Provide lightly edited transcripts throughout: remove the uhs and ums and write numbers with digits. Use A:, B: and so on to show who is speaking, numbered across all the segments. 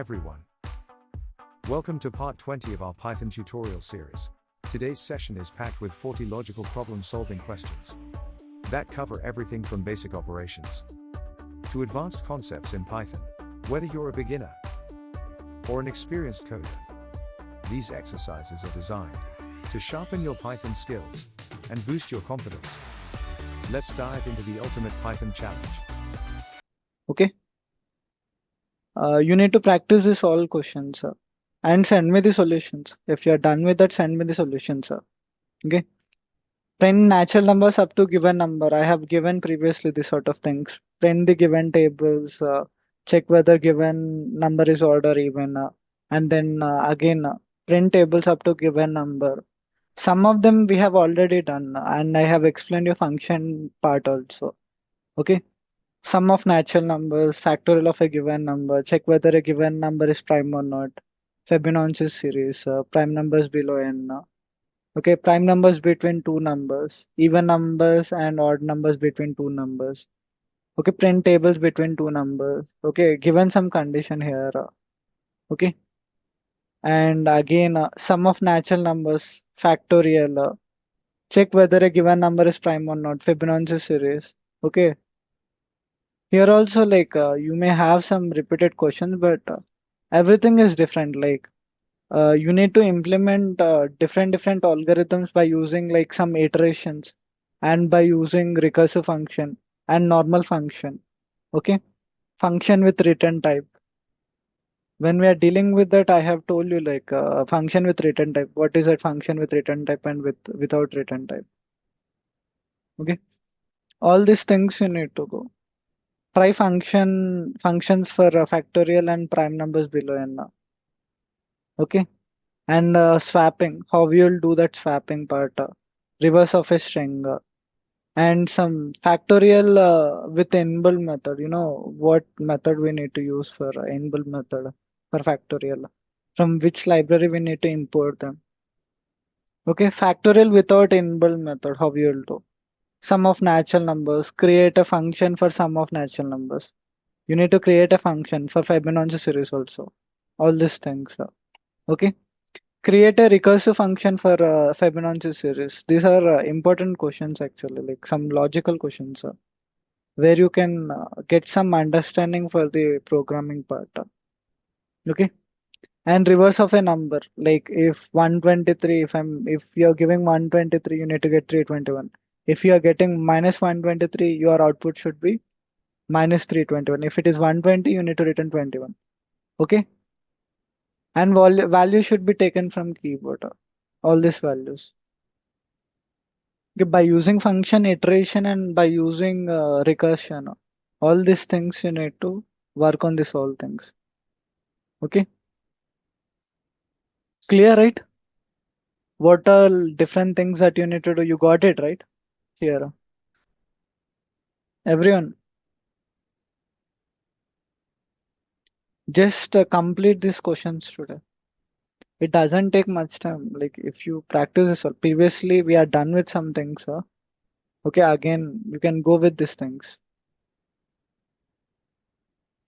A: Everyone. Welcome to part 20 of our Python tutorial series. Today's session is packed with 40 logical problem-solving questions that cover everything from basic operations to advanced concepts in Python. Whether you're a beginner or an experienced coder, these exercises are designed to sharpen your Python skills and boost your confidence. Let's dive into the ultimate Python challenge.
B: Okay. You need to practice this all questions and send me the solutions. If you're done with that, send me the solutions. Okay. Print natural numbers up to given number. I have given previously this sort of things. Print the given tables. Check whether given number is odd or even. And then again, print tables up to given number. Some of them we have already done, and I have explained your function part also. Okay. Sum of natural numbers, factorial of a given number, check whether a given number is prime or not. Fibonacci series, prime numbers below n. Okay, prime numbers between two numbers, even numbers and odd numbers between two numbers. Okay, print tables between two numbers. Okay, given some condition here. Okay, and again, sum of natural numbers, factorial. Check whether a given number is prime or not. Fibonacci series. Okay. Here also, you may have some repeated questions, but everything is different. You need to implement different algorithms by using like some iterations and by using recursive function and normal function. Okay, function with return type. When we are dealing with that, I have told you function with return type. What is that function with return type and without return type? Okay, all these things you need to go. Try functions for factorial and prime numbers below n. Okay, and swapping. How you'll do that swapping part? Reverse of a string and some factorial with inbuilt method. You know what method we need to use for inbuilt method for factorial? From which library we need to import them? Okay, factorial without inbuilt method. How you'll do? Sum of natural numbers. Create a function for sum of natural numbers. You need to create a function for Fibonacci series also. All these things. Okay. Create a recursive function for Fibonacci series. These are important questions actually, like some logical questions where you can get some understanding for the programming part. Okay. And reverse of a number, like if 123, if you're giving 123, you need to get 321. If you are getting minus 123, your output should be minus 321. If it is 120, you need to return 21. Okay. And value should be taken from keyboard. All these values. Okay, by using function iteration and by using recursion, all these things you need to work on these all things. Okay. Clear, right? What are different things that you need to do? You got it, right? Here. Everyone. Just complete these questions today. It doesn't take much time. Like if you practice this, previously we are done with some things. Okay, again, you can go with these things.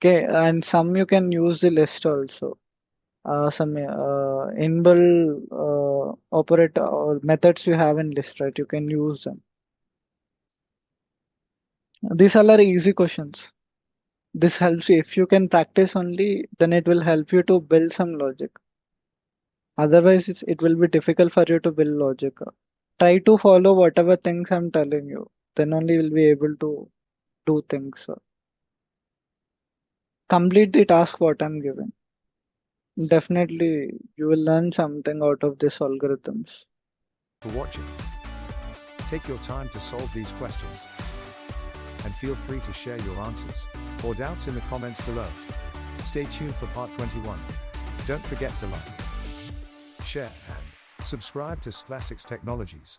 B: Okay, and some you can use the list also. Some inbuilt operator or methods you have in list, right? You can use them. These all are easy questions. This helps you. If you can practice only, then it will help you to build some logic. Otherwise, it will be difficult for you to build logic. Try to follow whatever things I'm telling you. Then only you'll be able to do things. Complete the task what I'm giving. Definitely, you will learn something out of these algorithms.
A: For watching. Take your time to solve these questions and feel free to share your answers or doubts in the comments below. Stay tuned for part 21. Don't forget to like, share and subscribe to Sklassics Technologies.